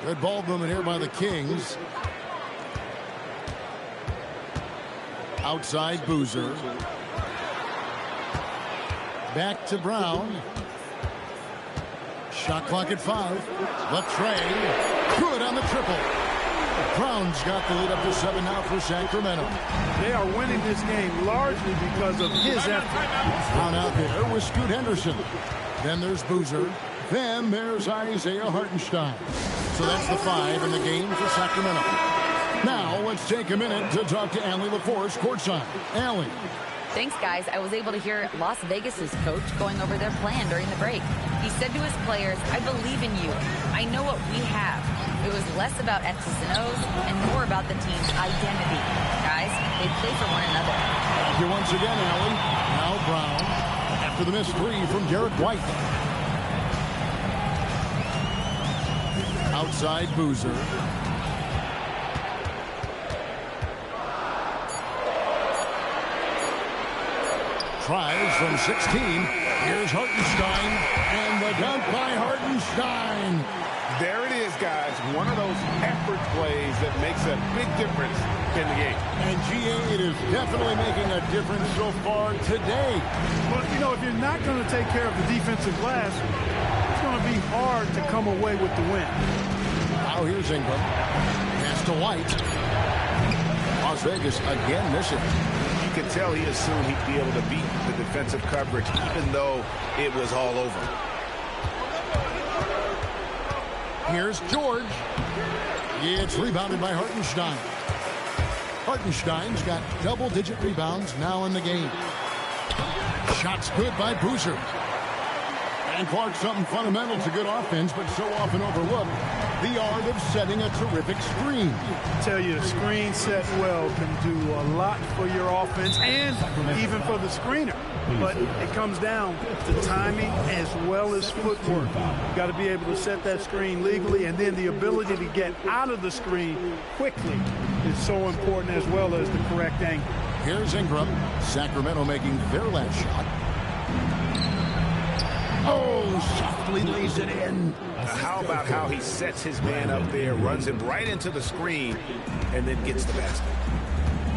Good ball movement here by the Kings. Outside Boozer. Back to Brown. Shot clock at 5. Left tray. Good on the triple. Brown's got the lead up to 7 now for Sacramento. They are winning this game largely because of his effort. Brown out there with Scoot Henderson. Then there's Boozer. Then there's Isaiah Hartenstein. So that's the 5 in the game for Sacramento. Now let's take a minute to talk to Allie LaForce courtside. Allie. Thanks, guys. I was able to hear Las Vegas's coach going over their plan during the break. He said to his players, "I believe in you. I know what we have." It was less about X's and O's and more about the team's identity. Guys, they play for one another. Thank you once again, Allie. Now Brown after the missed 3 from Derek White. Outside Boozer. Tries from 16. Here's Hartenstein. And the dunk by Hartenstein. There it is, guys. One of those effort plays that makes a big difference in the game. And GA, it is definitely making a difference so far today. But, you know, if you're not going to take care of the defensive glass, it's going to be hard to come away with the win. Now here's Ingram. Pass to White. Las Vegas again missing. You could tell he assumed he'd be able to beat the defensive coverage, even though it was all over. Here's George. It's rebounded by Hartenstein. Hartenstein's got double-digit rebounds now in the game. Shots good by Boozer. And Clark, something fundamental to good offense, but so often overlooked, the art of setting a terrific screen. I tell you, a screen set well can do a lot for your offense and even for the screener. But it comes down to timing as well as footwork. You've got to be able to set that screen legally, and then the ability to get out of the screen quickly is so important, as well as the correct angle. Here's Ingram. Sacramento making their last shot. Oh, softly lays it in. How about how he sets his man up there, runs him right into the screen, and then gets the basket.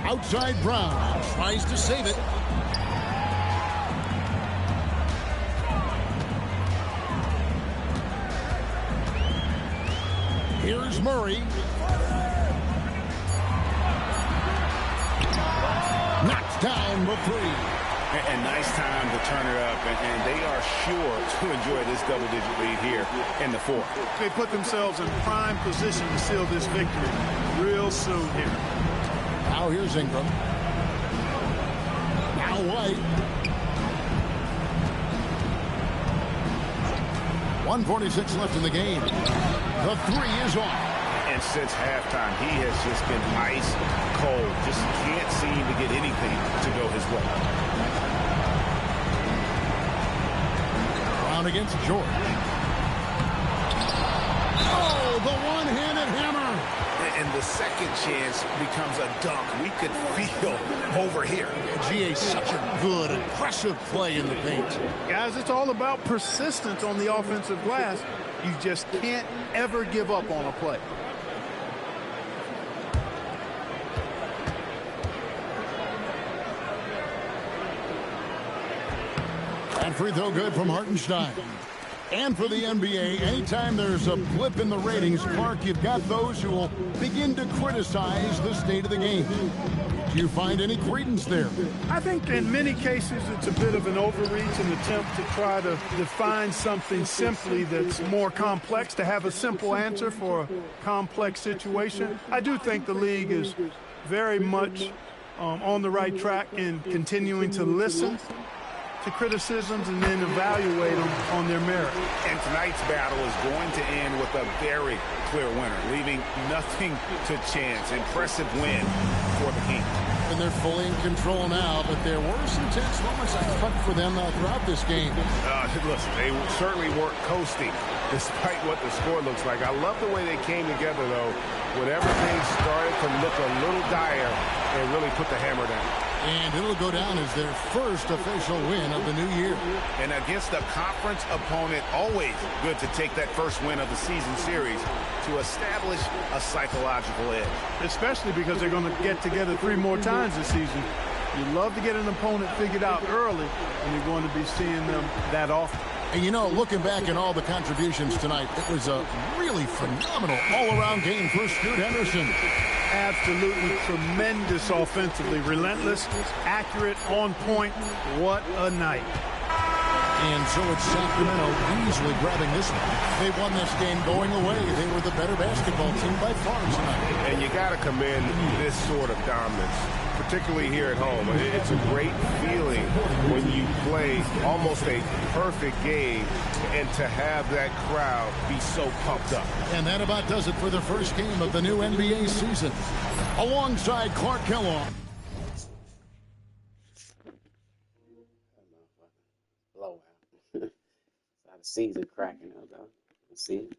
Outside Brown. Tries to save it. Here's Murray. Knocks down the 3. And nice time to turn it up, and they are sure to enjoy this double-digit lead here in the 4th. They put themselves in prime position to seal this victory real soon here. Now here's Ingram. Now White. 1:46 left in the game. The 3 is off. And since halftime, he has just been ice cold. Just can't seem to get anything to go his way. Brown against George. Oh, the one-handed hammer. And the second chance becomes a dunk. We could feel over here. GA, such a good, aggressive play in the paint. Guys, it's all about persistence on the offensive glass. You just can't ever give up on a play. And free throw good from Hartenstein. And for the NBA, anytime there's a blip in the ratings, Clark, you've got those who will begin to criticize the state of the game. Do you find any credence there? I think in many cases it's a bit of an overreach, an attempt to try to define something simply that's more complex, to have a simple answer for a complex situation. I do think the league is very much on the right track in continuing to listen to criticisms and then evaluate them on their merit. And tonight's battle is going to end with a very clear winner, leaving nothing to chance. Impressive win for the Kings. And they're fully in control now, but there were some tense moments I thought for them throughout this game. Listen, they certainly weren't coasting, despite what the score looks like. I love the way they came together, though. Whenever things started to look a little dire, they really put the hammer down. And it'll go down as their first official win of the new year. And against a conference opponent, always good to take that first win of the season series to establish a psychological edge. Especially because they're going to get together 3 more times this season. You love to get an opponent figured out early, and you're going to be seeing them that often. And you know, looking back at all the contributions tonight, it was a really phenomenal all-around game for Scoot Henderson. Absolutely tremendous offensively. Relentless, accurate, on point. What a night. And so it's Sacramento easily grabbing this one. They won this game going away. They were the better basketball team by far tonight. And you got to commend this sort of dominance, particularly here at home. It's a great feeling when you play almost a perfect game and to have that crowd be so pumped up. And that about does it for the first game of the new NBA season. Alongside Clark Kellogg. Blowout. How the season cracking up, though. Let's see it.